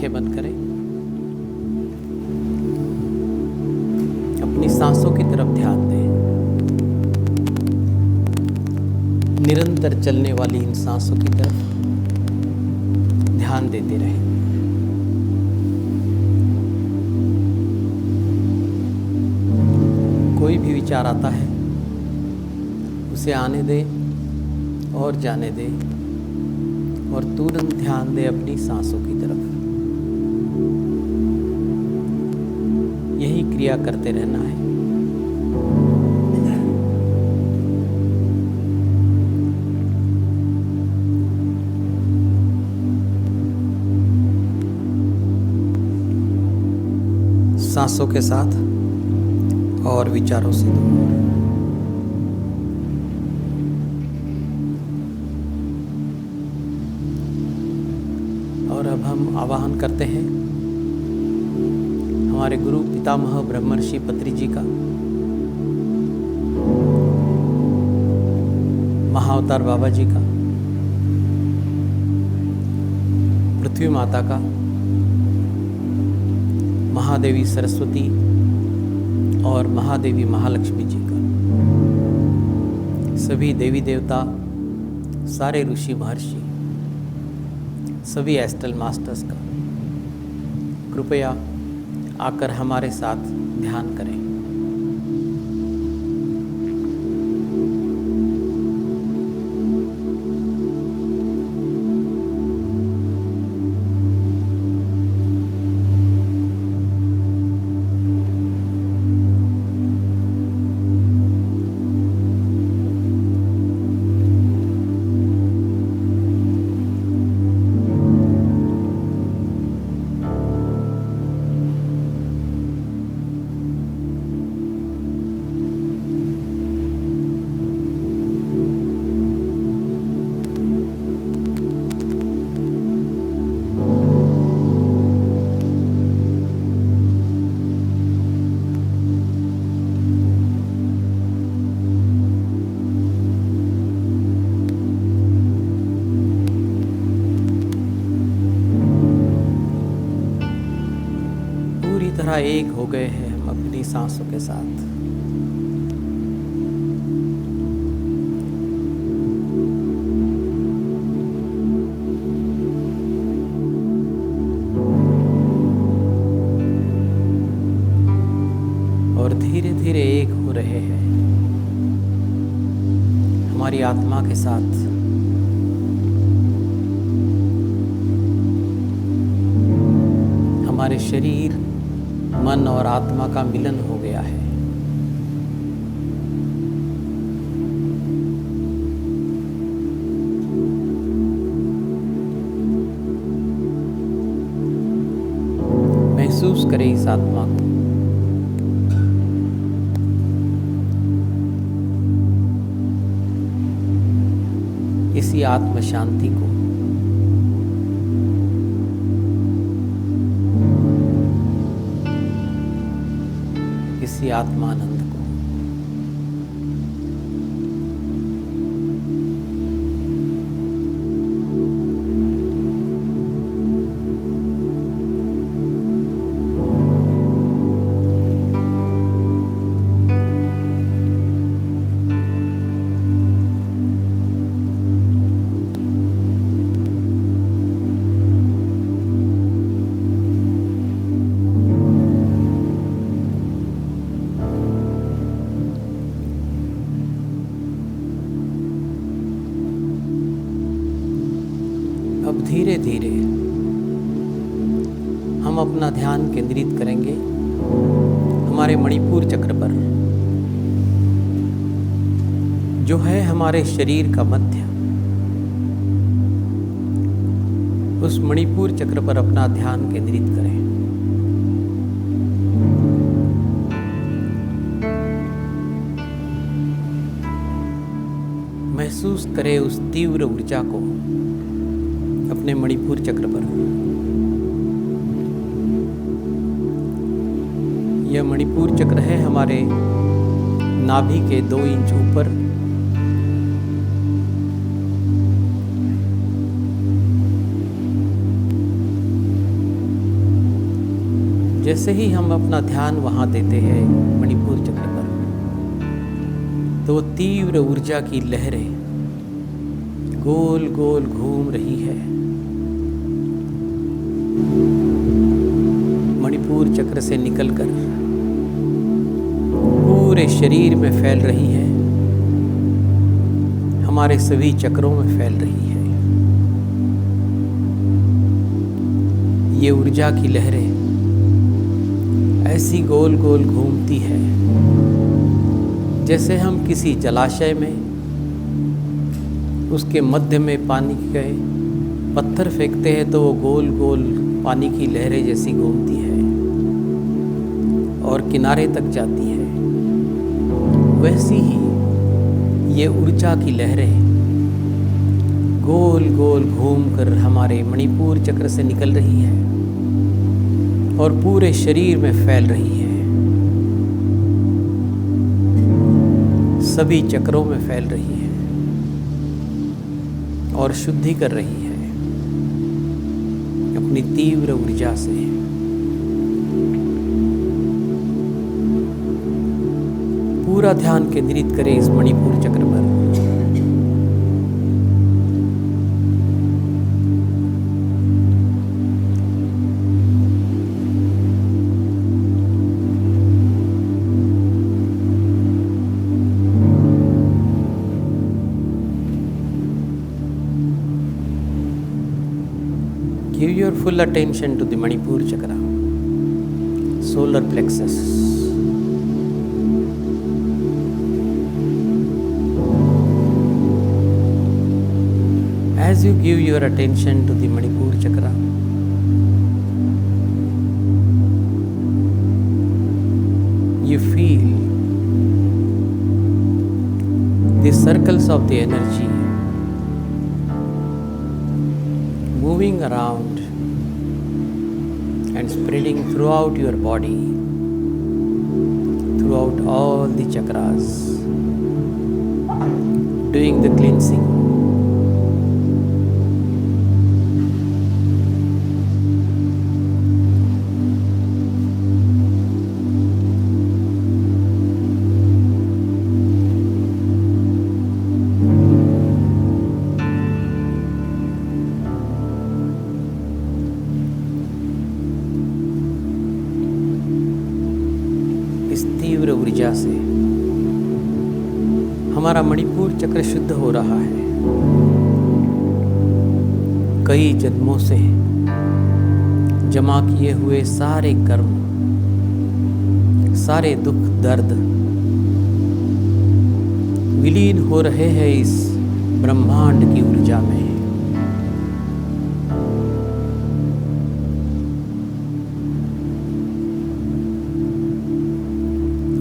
आंखें बंद करें। अपनी सांसों की तरफ ध्यान दें। निरंतर चलने वाली इन सांसों की तरफ ध्यान देते रहें। कोई भी विचार आता है उसे आने दें और जाने दें और तुरंत ध्यान दें अपनी सांसों की तरफ। यही क्रिया करते रहना है। सांसों के साथ और विचारों से दूर। और अब हम आवाहन करते हैं हमारे गुरु पितामह ब्रह्मर्षि पत्री जी का, महाअवतार बाबा जी का, पृथ्वी माता का, महादेवी सरस्वती और महादेवी महालक्ष्मी जी का, सभी देवी देवता, सारे ऋषि महर्षि, सभी एस्ट्रल मास्टर्स का कृपया आकर हमारे साथ ध्यान करें। तरह एक हो गए हैं हम अपनी सांसों के साथ। और धीरे धीरे एक हो रहे हैं हमारी आत्मा के साथ। हमारे शरीर, मन और आत्मा का मिलन हो गया है। महसूस करें इस आत्मा को। इसी आत्म शांति को। इसी आत्मानंद को। अब धीरे धीरे हम अपना ध्यान केंद्रित करेंगे हमारे मणिपुर चक्र पर, जो है हमारे शरीर का मध्य। उस मणिपुर चक्र पर अपना ध्यान केंद्रित करें। महसूस करें उस तीव्र ऊर्जा को अपने मणिपुर चक्र पर। यह मणिपुर चक्र है हमारे नाभि के 2 इंच ऊपर। जैसे ही हम अपना ध्यान वहाँ देते हैं मणिपुर चक्र पर, तो वो तीव्र ऊर्जा की लहरें गोल गोल घूम रही है, मणिपुर चक्र से निकलकर पूरे शरीर में फैल रही है, हमारे सभी चक्रों में फैल रही है। ये ऊर्जा की लहरें ऐसी गोल गोल घूमती है जैसे हम किसी जलाशय में उसके मध्य में पानी के पत्थर फेंकते हैं तो वो गोल गोल पानी की लहरें जैसी घूमती है और किनारे तक जाती है। वैसी ही ये ऊर्जा की लहरें गोल गोल घूमकर हमारे मणिपुर चक्र से निकल रही है और पूरे शरीर में फैल रही है, सभी चक्रों में फैल रही है और शुद्धि कर रही है अपनी तीव्र ऊर्जा से। पूरा ध्यान केंद्रित करें इस मणिपुर चक्र पर। Give your full attention to the Manipur chakra, solar plexus. As you give your attention to the Manipur chakra, you feel the circles of the energy moving around and spreading throughout your body, throughout all the chakras, doing the cleansing. तीव्र ऊर्जा से हमारा मणिपुर चक्र शुद्ध हो रहा है। कई जन्मों से जमा किए हुए सारे कर्म, सारे दुख दर्द विलीन हो रहे हैं इस ब्रह्मांड की ऊर्जा में।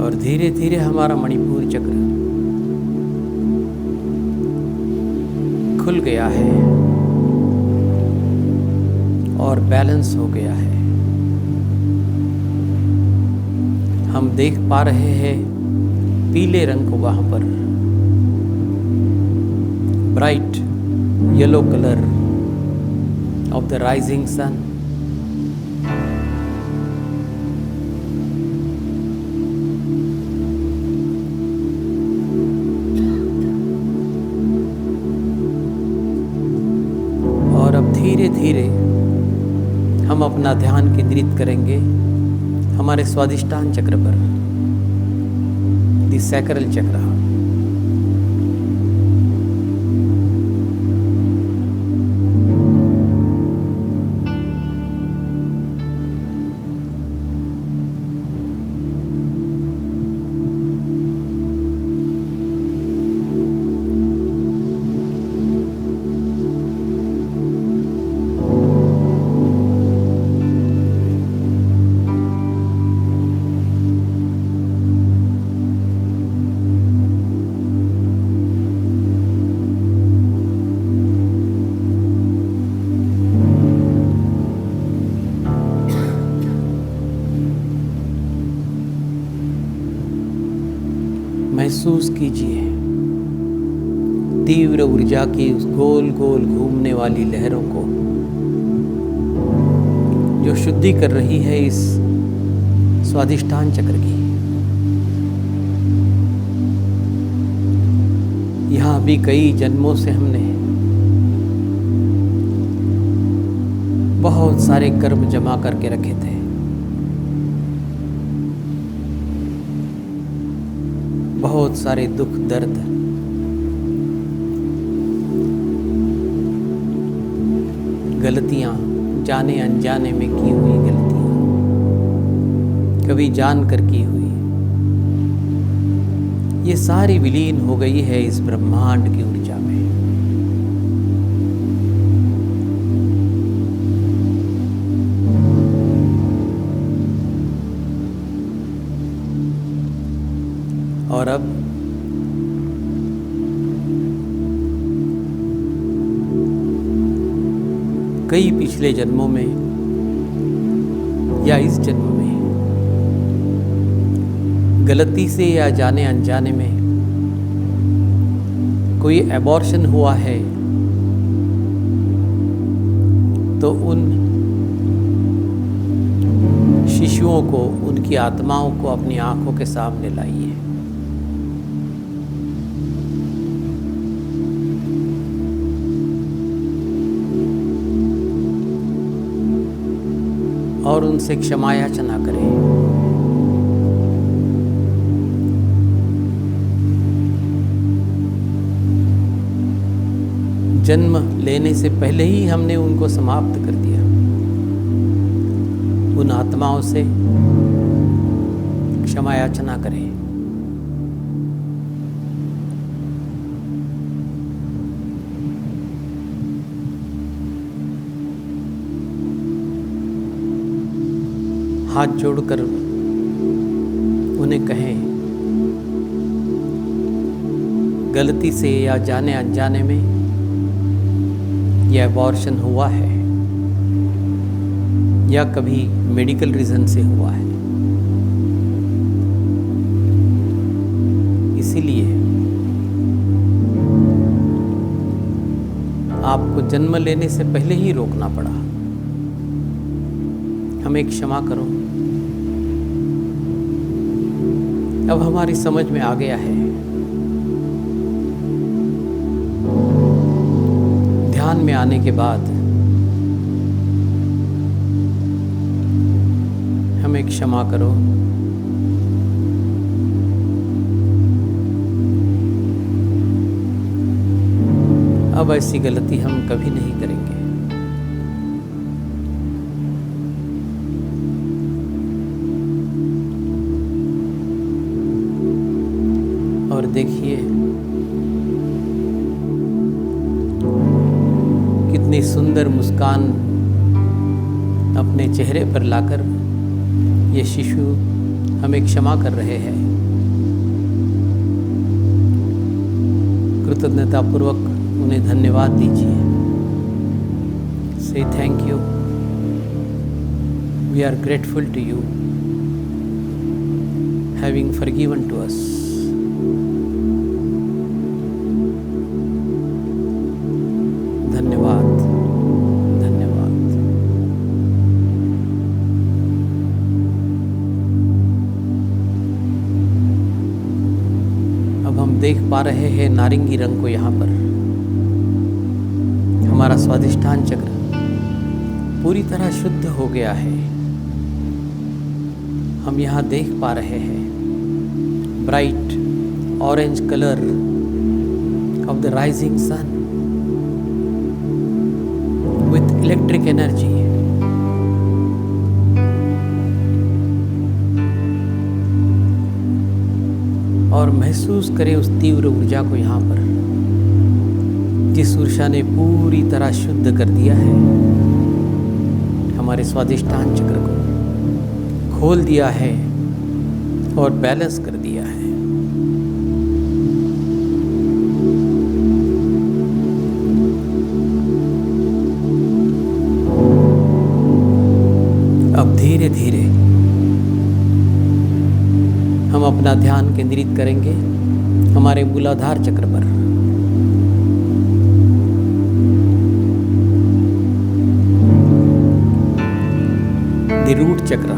और धीरे धीरे हमारा मणिपुर चक्र खुल गया है और बैलेंस हो गया है। हम देख पा रहे हैं पीले रंग को वहां पर, bright yellow colour of the rising sun. धीरे धीरे हम अपना ध्यान केंद्रित करेंगे हमारे स्वादिष्टान चक्र पर, द सैक्रल चक्र। महसूस कीजिए तीव्र ऊर्जा की उस गोल गोल घूमने वाली लहरों को, जो शुद्धि कर रही है इस स्वादिष्ठान चक्र की। यहाँ भी कई जन्मों से हमने बहुत सारे कर्म जमा करके रखे थे। बहुत सारे दुख दर्द, गलतियां, जाने अनजाने में की हुई गलतियां, कभी जानकर की हुई, ये सारी विलीन हो गई है इस ब्रह्मांड की ऊर्जा में। और अब कई पिछले जन्मों में या इस जन्म में गलती से या जाने अनजाने में कोई एबॉर्शन हुआ है तो उन शिशुओं को, उनकी आत्माओं को अपनी आंखों के सामने लाइए। और उनसे क्षमा याचना करें। जन्म लेने से पहले ही हमने उनको समाप्त कर दिया। उन आत्माओं से क्षमा याचना करें। हाथ जोड़कर उन्हें कहें, गलती से या जाने अनजाने में यह अबॉर्शन हुआ है या कभी मेडिकल रीज़न से हुआ है, इसीलिए आपको जन्म लेने से पहले ही रोकना पड़ा। हमें क्षमा करो। अब हमारी समझ में आ गया है, ध्यान में आने के बाद हमें क्षमा करो। अब ऐसी गलती हम कभी नहीं करेंगे। और देखिए कितनी सुंदर मुस्कान अपने चेहरे पर लाकर ये शिशु हमें क्षमा कर रहे हैं। कृतज्ञतापूर्वक उन्हें धन्यवाद दीजिए। Say thank you, we are grateful to you having forgiven to us. धन्यवाद, धन्यवाद। अब हम देख पा रहे हैं नारंगी रंग को। यहाँ पर हमारा स्वादिष्ठान चक्र पूरी तरह शुद्ध हो गया है। हम यहाँ देख पा रहे हैं bright orange colour of the rising sun with electric energy. और महसूस करें उस तीव्र ऊर्जा को यहाँ पर, जिस ऊर्जा ने पूरी तरह शुद्ध कर दिया है, हमारे स्वादिष्ठान चक्र को खोल दिया है और बैलेंस कर दिया है। अब धीरे धीरे हम अपना ध्यान केंद्रित करेंगे हमारे मूलाधार चक्र पर। द रूट चक्र,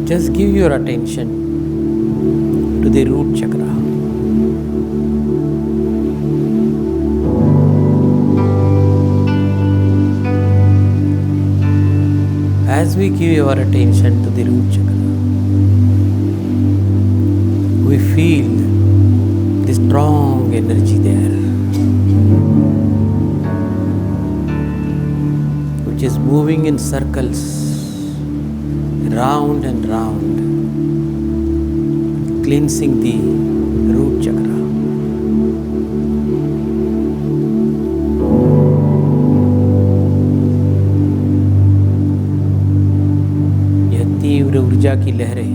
Just give your attention to the root chakra. As we give our attention to the root chakra, we feel the strong energy there, which is moving in circles, round and round, cleansing the root chakra. यह तीव्र ऊर्जा की लहरें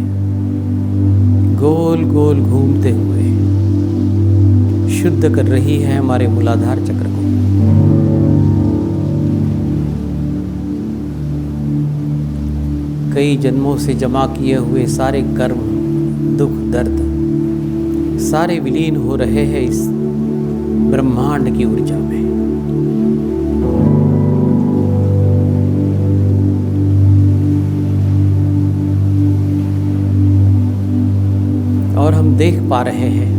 गोल गोल घूमते हुए शुद्ध कर रही है हमारे मूलाधार चक्र को। कई जन्मों से जमा किए हुए सारे कर्म, दुख, दर्द सारे विलीन हो रहे हैं इस ब्रह्मांड की ऊर्जा में। और हम देख पा रहे हैं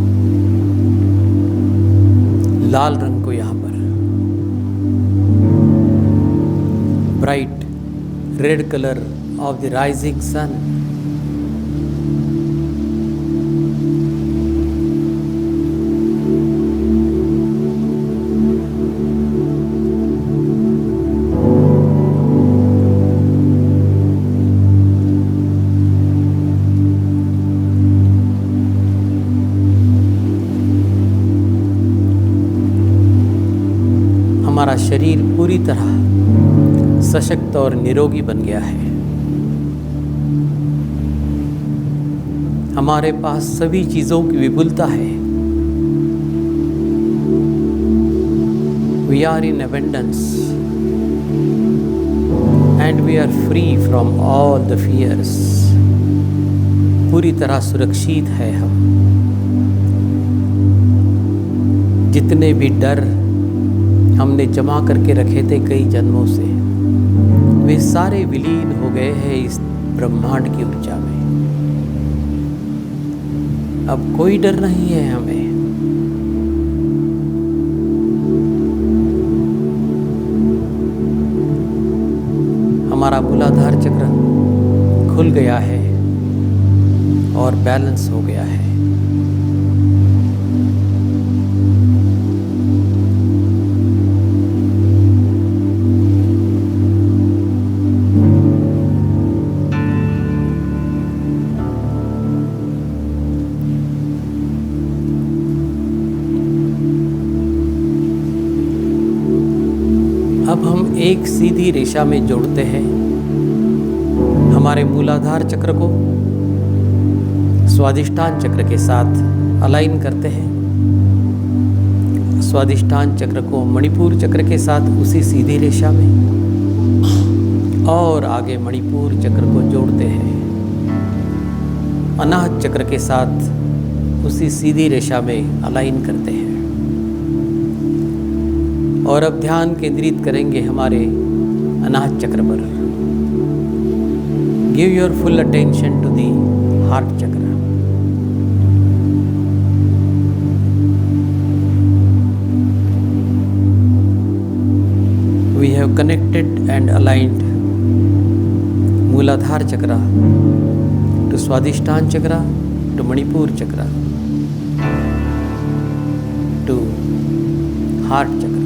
लाल रंग को यहाँ पर, bright red colour of the rising sun. हमारा शरीर पूरी तरह सशक्त और निरोगी बन गया है। हमारे पास सभी चीज़ों की विपुलता है। We are in abundance and we are free from all the fears. पूरी तरह सुरक्षित है हम। जितने भी डर हमने जमा करके रखे थे कई जन्मों से, वे सारे विलीन हो गए हैं इस ब्रह्मांड की ऊर्जा में। अब कोई डर नहीं है हमें। हमारा मूलाधार चक्र खुल गया है और बैलेंस हो गया है। अब हम एक सीधी रेखा में जोड़ते हैं हमारे मूलाधार चक्र को स्वादिष्टान चक्र के साथ अलाइन करते हैं। स्वादिष्टान चक्र को मणिपुर चक्र के साथ उसी सीधी रेखा में, और आगे मणिपुर चक्र को जोड़ते हैं अनाहत चक्र के साथ उसी सीधी रेखा में अलाइन करते हैं। और अब ध्यान केंद्रित करेंगे हमारे अनाहत चक्र पर। Give your full attention to the heart chakra. We have connected and aligned मूलाधार चक्र to स्वादिष्टान चक्र to मणिपुर चक्र to हार्ट चक्र।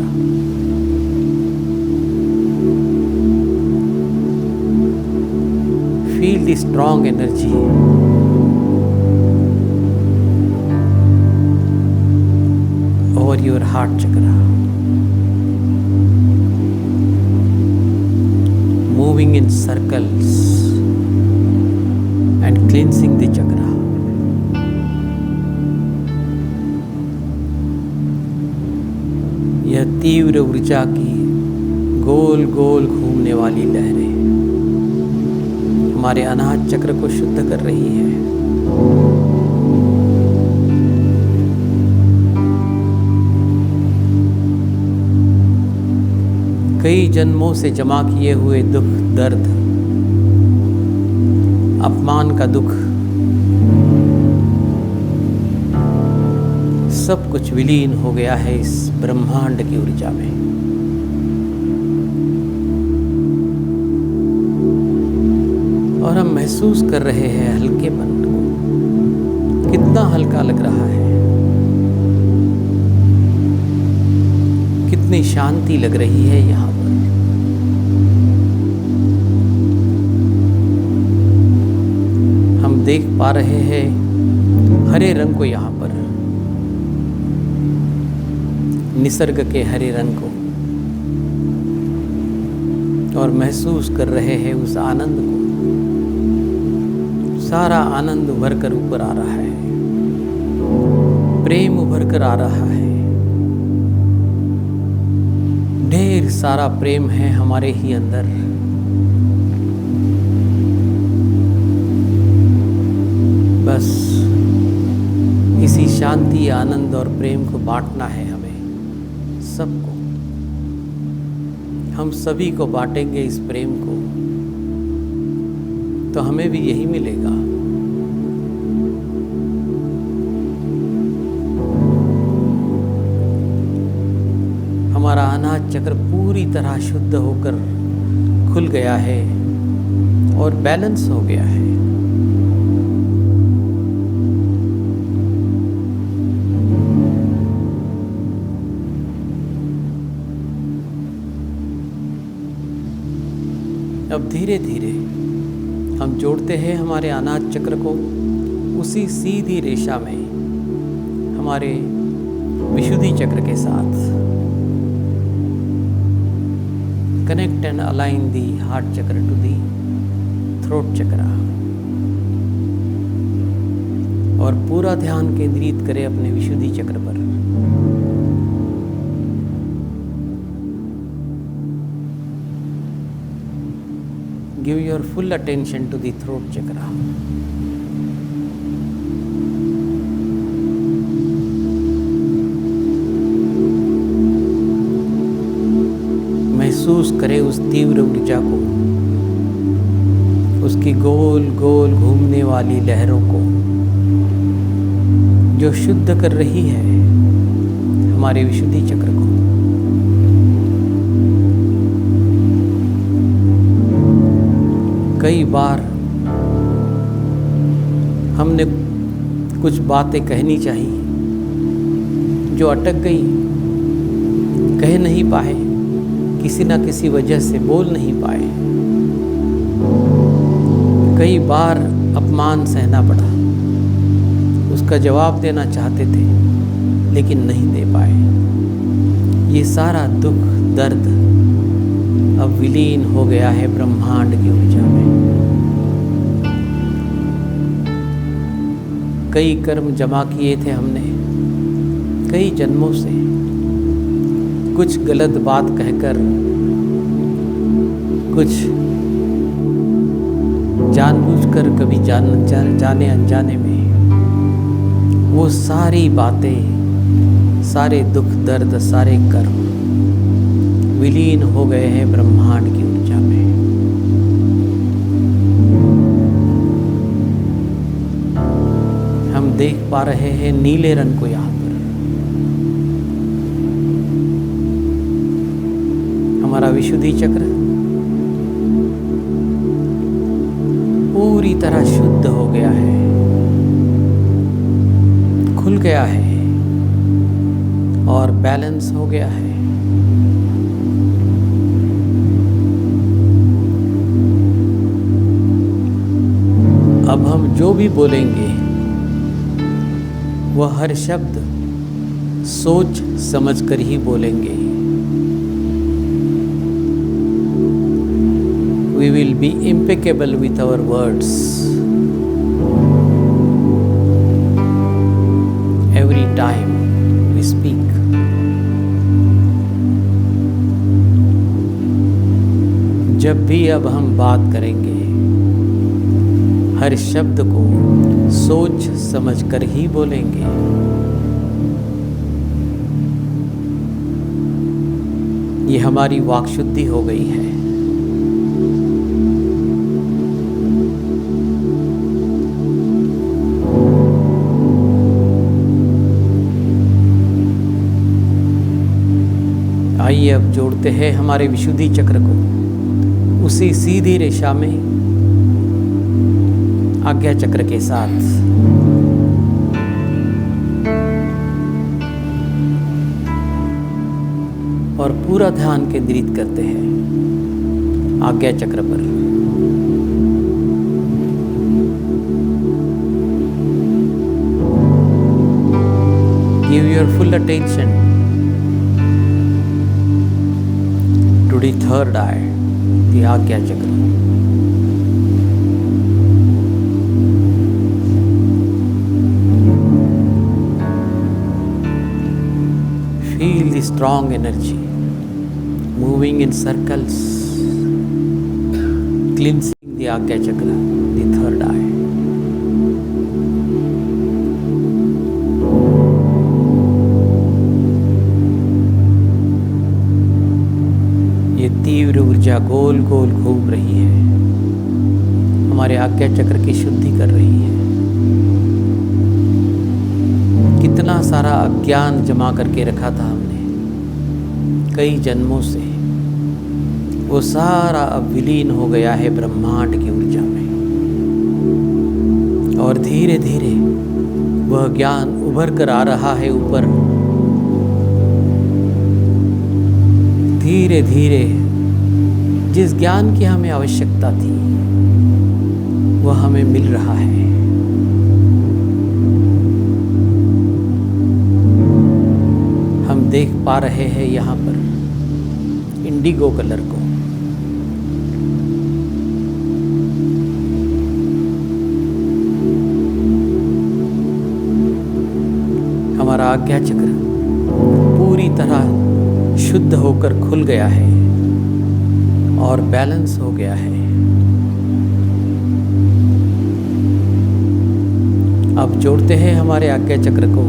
Feel the strong energy over your heart chakra, moving in circles and cleansing the chakra. यह तीव्र ऊर्जा की गोल गोल घूमने वाली लहरें हमारे अनाहत चक्र को शुद्ध कर रही है। कई जन्मों से जमा किए हुए दुख, दर्द अपमान का दुख सब कुछ विलीन हो गया है इस ब्रह्मांड की ऊर्जा में। और हम महसूस कर रहे हैं हल्केपन को, कितना हल्का लग रहा है, कितनी शांति लग रही है यहाँ पर। हम देख पा रहे हैं हरे रंग को यहाँ पर, निसर्ग के हरे रंग को, और महसूस कर रहे हैं उस आनंद को। सारा आनंद उभर कर ऊपर आ रहा है, प्रेम उभर कर आ रहा है, ढेर सारा प्रेम है हमारे ही अंदर। बस इसी शांति, आनंद और प्रेम को बांटना है हमें सबको। हम सभी को बांटेंगे इस प्रेम को तो हमें भी यही मिलेगा। हमारा अनाज चक्र पूरी तरह शुद्ध होकर खुल गया है और बैलेंस हो गया है। अब धीरे धीरे हम जोड़ते हैं हमारे अनाज चक्र को उसी सीधी रेशा में हमारे विशुद्धि चक्र के साथ। Connect and align the heart चक्र टू दी थ्रोट चक्र, और पूरा ध्यान केंद्रित करें अपने विशुद्धि चक्र पर। Give your full attention to the throat chakra. महसूस करें उस तीव्र ऊर्जा को, उसकी गोल गोल घूमने वाली लहरों को, जो शुद्ध कर रही है हमारे विशुद्धि चक्र को। कई बार हमने कुछ बातें कहनी चाहिए जो अटक गई, कह नहीं पाए, किसी ना किसी वजह से बोल नहीं पाए। कई बार अपमान सहना पड़ा, उसका जवाब देना चाहते थे लेकिन नहीं दे पाए। ये सारा दुख दर्द अब विलीन हो गया है ब्रह्मांड की ऊर्जा में। कई कर्म जमा किए थे हमने कई जन्मों से, कुछ गलत बात कहकर, कुछ जानबूझकर, कभी जाने अनजाने में, वो सारी बातें, सारे दुख दर्द, सारे कर्म विलीन हो गए हैं ब्रह्मांड की ऊर्जा में। हम देख पा रहे हैं नीले रंग को यहाँ पर। हमारा विशुद्धि चक्र पूरी तरह शुद्ध हो गया है, खुल गया है और बैलेंस हो गया है। अब हम जो भी बोलेंगे वह हर शब्द सोच समझकर ही बोलेंगे। We will be impeccable with our words. Every time we speak. जब भी अब हम बात करेंगे हर शब्द को सोच समझकर ही बोलेंगे। ये हमारी वाक शुद्धि हो गई है। आइए अब जोड़ते हैं हमारे विशुद्धि चक्र को उसी सीधी रेखा में आज्ञा चक्र के साथ। और पूरा ध्यान केंद्रित करते हैं आज्ञा चक्र पर। Give your full attention to the third eye, the Agya Chakra. Feel the strong energy moving in circles, cleansing the Agya Chakra, the third eye. ये तीव्र ऊर्जा गोल गोल घूम रही है, हमारे आज्ञा चक्र की शुद्धि कर रही है। कितना सारा अज्ञान जमा करके रखा था हमने कई जन्मों से, वो सारा अब विलीन हो गया है ब्रह्मांड की ऊर्जा में। और धीरे धीरे वह ज्ञान उभर कर आ रहा है ऊपर। धीरे धीरे जिस ज्ञान की हमें आवश्यकता थी वह हमें मिल रहा है। हम देख पा रहे हैं यहाँ पर इंडिगो कलर को। हमारा आज्ञा चक्र पूरी तरह शुद्ध होकर खुल गया है और बैलेंस हो गया है। अब जोड़ते हैं हमारे आज्ञा चक्र को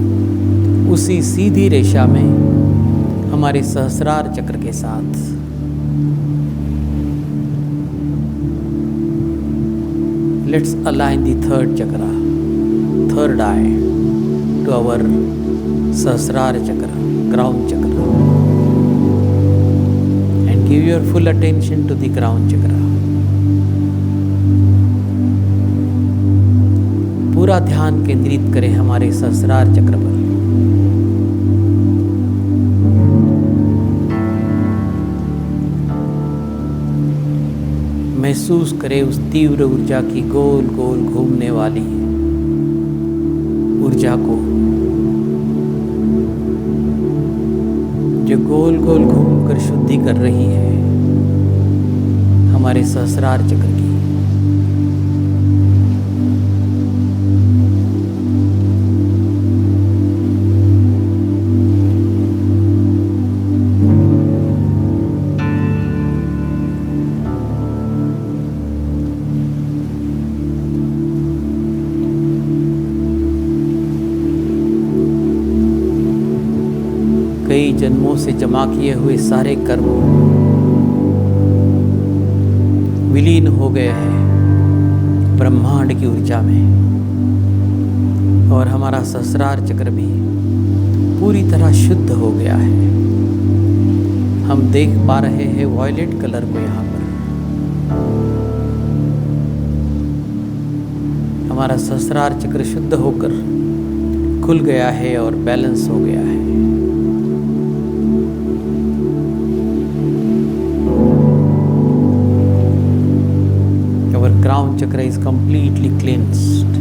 उसी सीधी रेखा में हमारे सहस्रार चक्र के साथ। लेट्स अलाइन द थर्ड चक्र, थर्ड आई टू आवर सहस्रार चक्र, क्राउन चक्र। Give your full attention to the crown chakra. पूरा ध्यान केंद्रित करें हमारे सहस्रार चक्र पर। महसूस करें उस तीव्र ऊर्जा की गोल गोल घूमने वाली ऊर्जा को, जो गोल गोल घूमकर शुद्धि कर रही है हमारे सहस्रार चक्र की। कई जन्मों से जमा किए हुए सारे कर्म विलीन हो गए हैं ब्रह्मांड की ऊर्जा में। और हमारा सहस्रार चक्र भी पूरी तरह शुद्ध हो गया है। हम देख पा रहे हैं वॉयलेट कलर को यहाँ पर। हमारा सहस्रार चक्र शुद्ध होकर खुल गया है और बैलेंस हो गया है। Crown chakra is completely cleansed,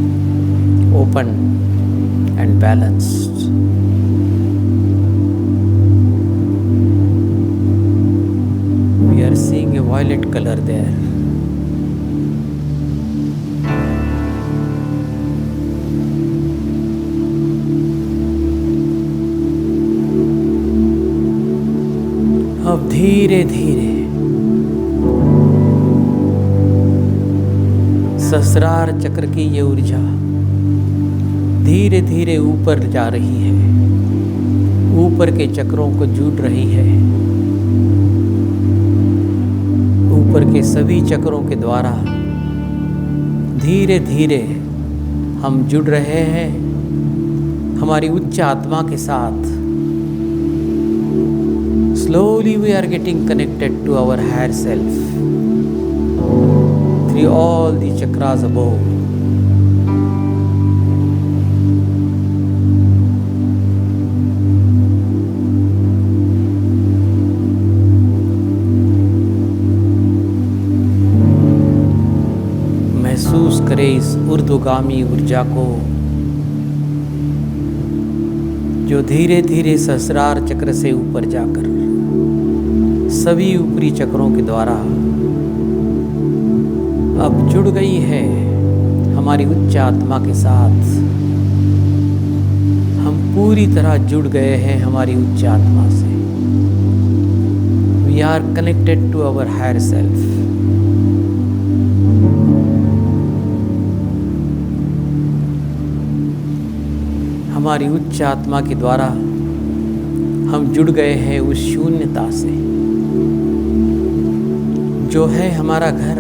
open and balanced. We are seeing a violet color there. अब धीरे धीरे सहस्रार चक्र की ये ऊर्जा धीरे धीरे ऊपर जा रही है, ऊपर के चक्रों को जुड़ रही है। ऊपर के सभी चक्रों के द्वारा धीरे धीरे हम जुड़ रहे हैं हमारी उच्च आत्मा के साथ, Slowly we are getting connected to our higher self through all the chakras above. महसूस करें इस ऊर्ध्वगामी ऊर्जा को जो धीरे धीरे सहस्रार चक्र से ऊपर जाकर सभी ऊपरी चक्रों के द्वारा अब जुड़ गई है हमारी उच्च आत्मा के साथ। हम पूरी तरह जुड़ गए हैं हमारी उच्च आत्मा से। We are connected to our higher self. हमारी उच्च आत्मा के द्वारा हम जुड़ गए हैं उस शून्यता से जो है हमारा घर।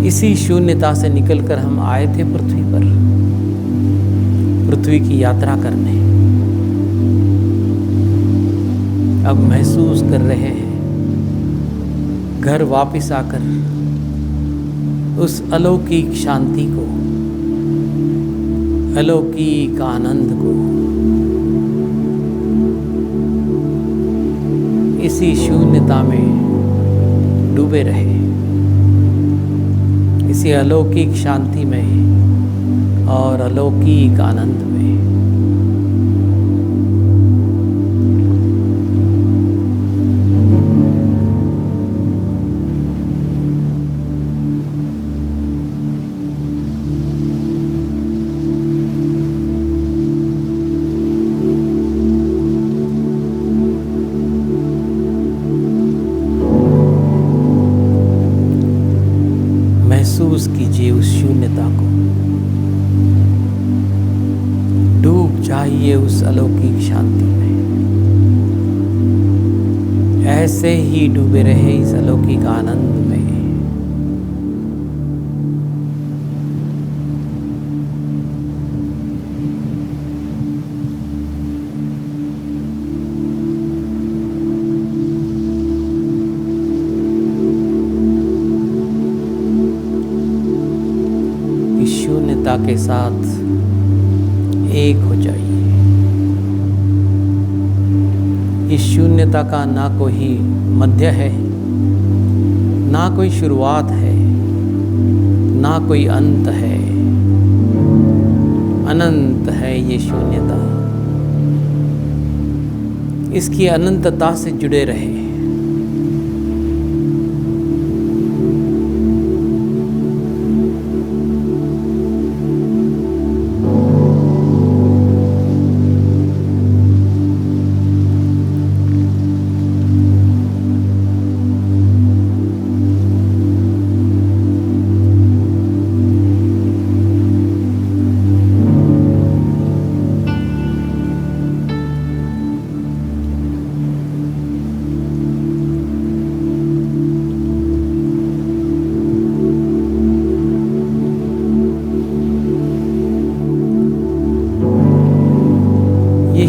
इसी शून्यता से निकलकर हम आए थे पृथ्वी पर, पृथ्वी की यात्रा करने। अब महसूस कर रहे हैं घर वापस आकर उस अलौकिक शांति को, अलौकिक आनंद को, इसी शून्यता में डूबे रहे, इसी अलौकिक शांति में और अलौकिक आनंद में। महसूस कीजिए उस शून्यता को, डूब जाइए उस अलौकिक शांति में। ऐसे ही डूबे रहे इस अलौकिक आनंद में। शून्यता के साथ एक हो जाइए। इस शून्यता का ना कोई मध्य है, ना कोई शुरुआत है, ना कोई अंत है। अनंत है ये शून्यता। इसकी अनंतता से जुड़े रहे।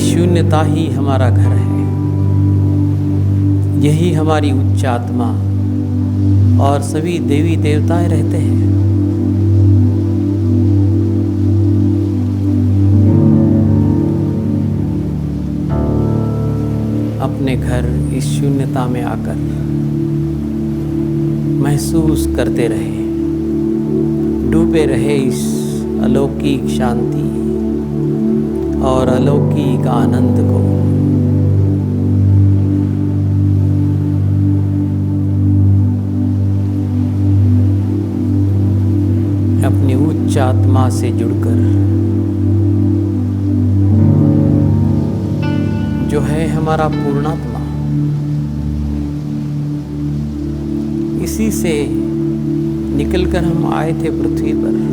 शून्यता ही हमारा घर है। यही हमारी उच्च आत्मा और सभी देवी देवताएं रहते हैं। अपने घर इस शून्यता में आकर महसूस करते रहे, डूबे रहे इस अलौकिक शांति और अलौकिक आनंद को। अपनी उच्च आत्मा से जुड़कर जो है हमारा पूर्णात्मा, इसी से निकलकर हम आए थे पृथ्वी पर।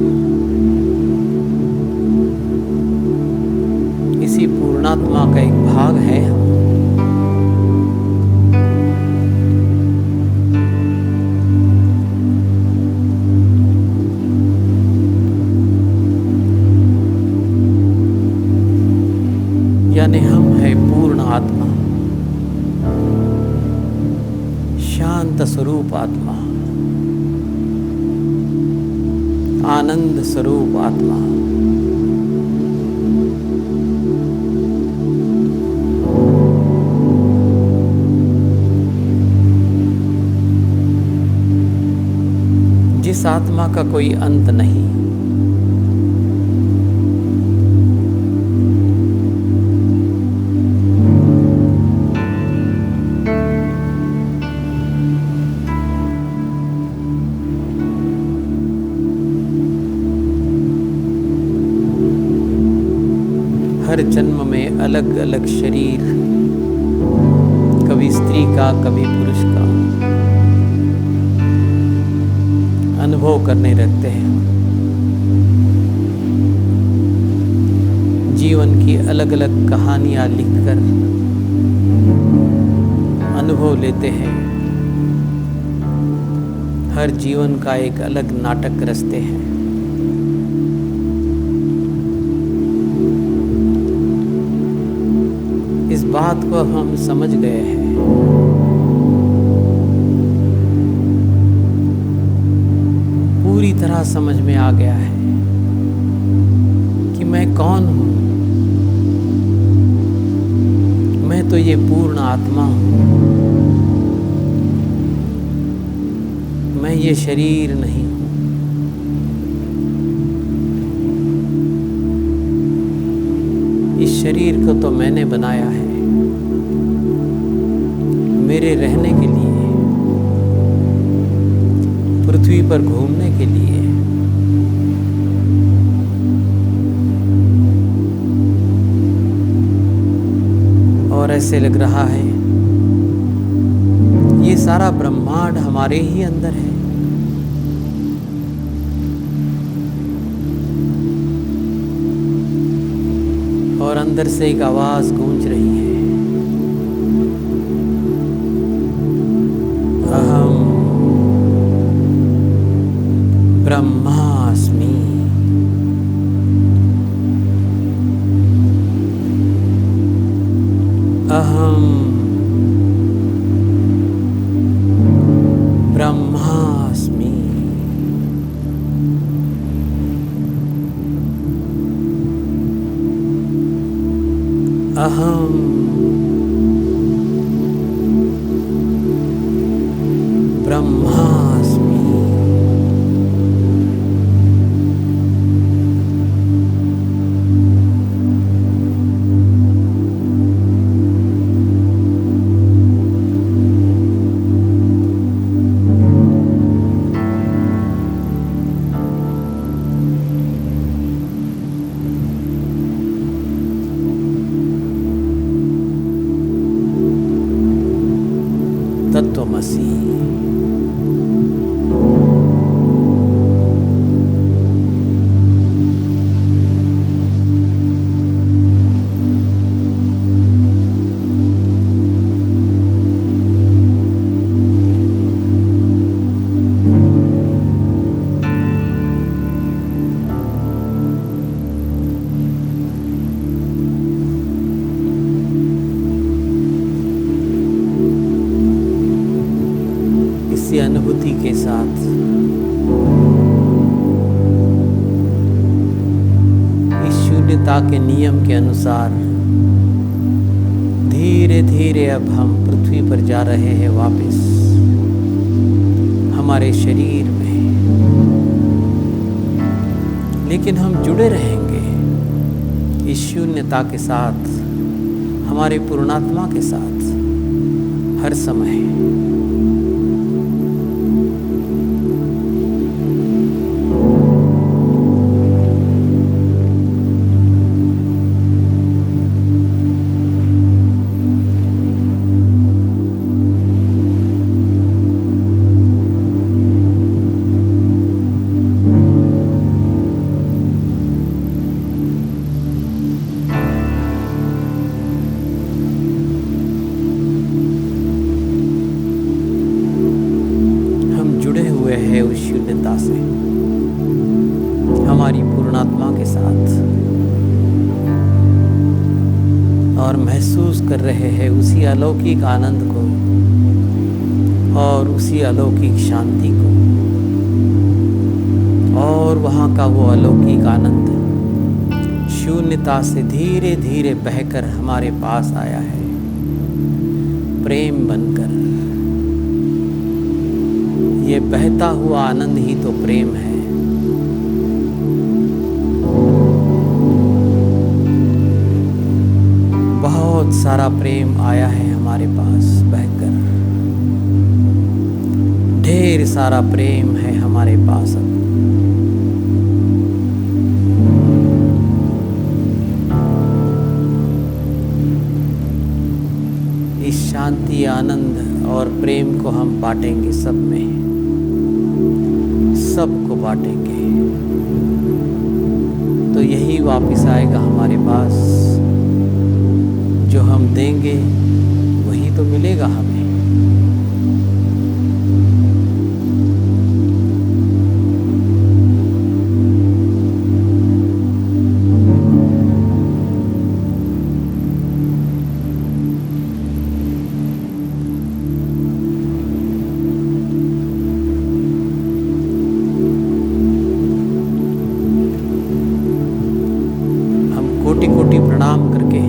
इसी पूर्णात्मा का एक भाग है हम। यानी हम है पूर्ण आत्मा, शांत स्वरूप आत्मा, आनंद स्वरूप आत्मा। जिस आत्मा का कोई अंत नहीं, हर जन्म में अलग अलग शरीर, कभी स्त्री का कभी पुरुष का अनुभव करने लगते हैं। जीवन की अलग अलग कहानियां लिखकर अनुभव लेते हैं। हर जीवन का एक अलग नाटक रचते हैं। इस बात को हम समझ गए हैं। पूरी तरह समझ में आ गया है कि मैं कौन हूँ। मैं तो ये पूर्ण आत्मा हूँ। मैं ये शरीर नहीं हूँ। इस शरीर को तो मैंने बनाया है मेरे रहने के लिए, पृथ्वी पर घूमने के लिए। और ऐसे लग रहा है ये सारा ब्रह्मांड हमारे ही अंदर है। और अंदर से एक आवाज गूंज रही है, अहम ब्रह्मास्मि। अहम ब्रह्मास्मि। अहम ब्रह्मास्मि। तत्वमसि। इसी अनुभूति के साथ इस शून्यता के नियम के अनुसार धीरे धीरे अब हम पृथ्वी पर जा रहे हैं वापस हमारे शरीर में। लेकिन हम जुड़े रहेंगे इस शून्यता के साथ, हमारे पूर्णात्मा के साथ हर समय। कर रहे हैं उसी अलौकिक आनंद को और उसी अलौकिक शांति को, और वहाँ का वो अलौकिक आनंद शून्यता से धीरे धीरे बहकर हमारे पास आया है, प्रेम बनकर। ये बहता हुआ आनंद ही तो प्रेम है। बहुत सारा प्रेम आया है हमारे पास बहकर, ढेर सारा प्रेम है हमारे पास अब। इस शांति, आनंद और प्रेम को हम बांटेंगे सब में, सबको बांटेंगे, तो यही वापस आएगा हमारे पास। जो हम देंगे वही तो मिलेगा हमें। कोटि कोटि प्रणाम करके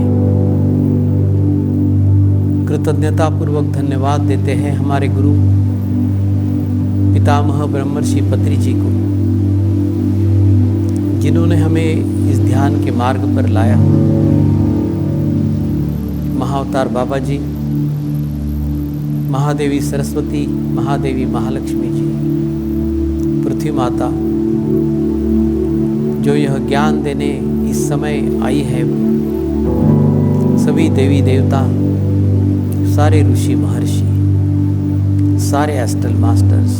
कृतज्ञता पूर्वक धन्यवाद देते हैं हमारे गुरु पितामह ब्रह्मर्षि पत्री जी को, जिन्होंने हमें इस ध्यान के मार्ग पर लाया। महाअवतार बाबा जी, महादेवी सरस्वती, महादेवी महालक्ष्मी जी, पृथ्वी माता, जो यह ज्ञान देने इस समय आई है, सभी देवी देवता, सारे ऋषि महर्षि, सारे एस्ट्रल मास्टर्स,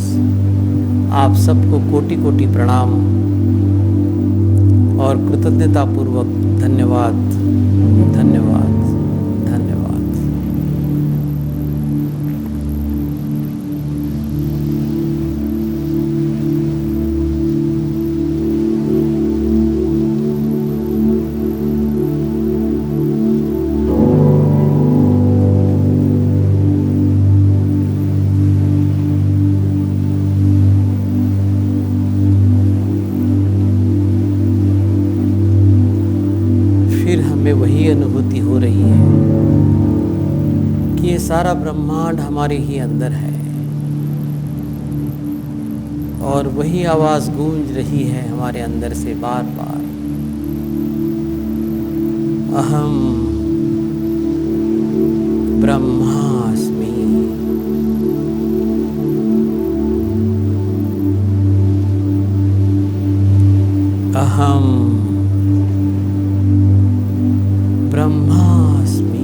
आप सबको कोटि कोटि प्रणाम और कृतज्ञता पूर्वक धन्यवाद, धन्यवाद, धन्यवाद। में वही अनुभूति हो रही है कि ये सारा ब्रह्मांड हमारे ही अंदर है, और वही आवाज गूंज रही है हमारे अंदर से बार बार, अहम ब्रह्मास्मि। अहम ब्रह्मास्मि।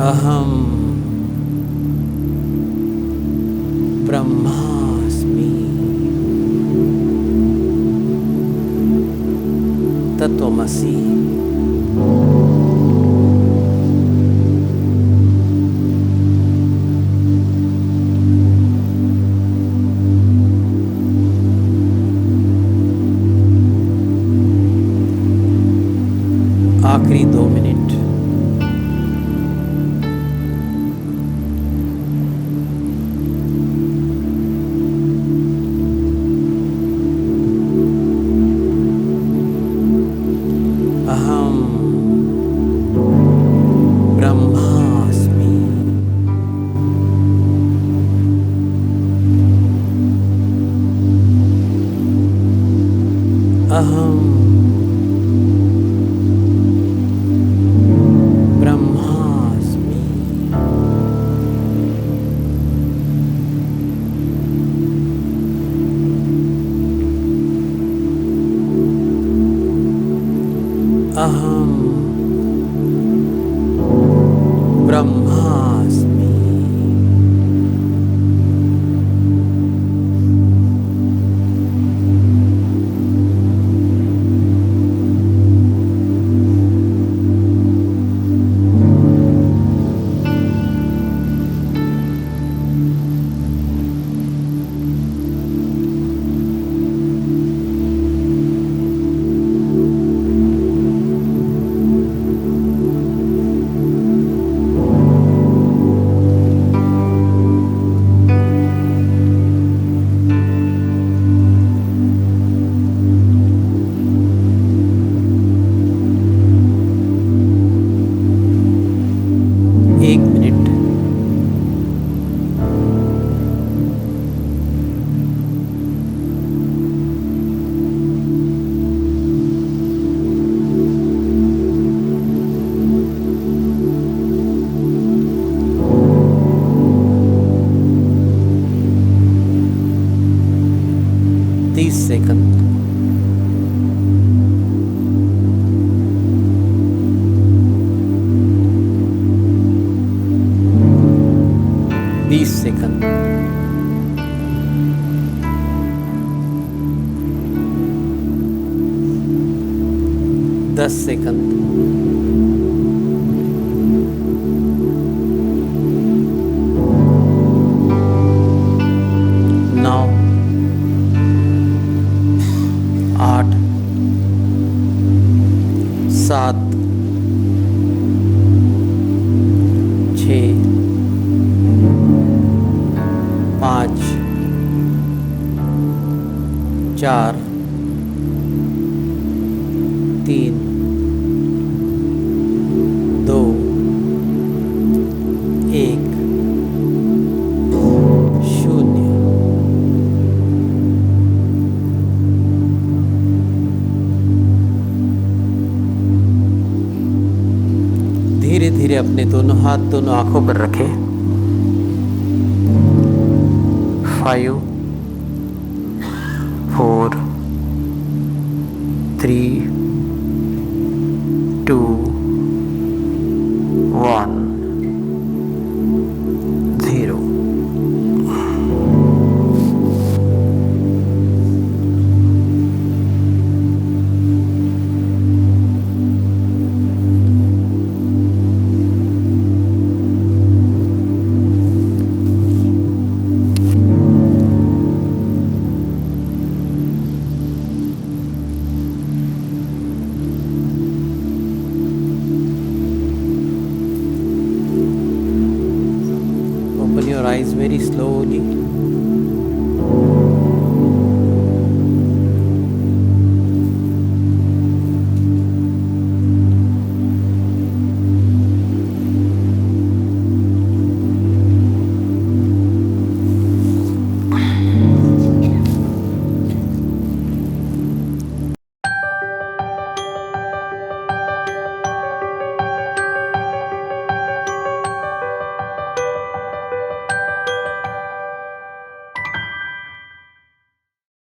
अहम ब्रह्मास्मि। तत्वमसि। आखिरी 2 मिनट। अहम ब्रह्मास्मि। अहम अहम ब्रह्मास्मि। 30 सेकंड। सेकंड। 10 सेकंड। 9, 8, 7, 6, 5, 4, 3, 2, 1, 0। धीरे धीरे अपने दोनों हाथ दोनों आंखों पर रखें। 5, 4, 3, 2, 1, 0। Open your eyes very slowly.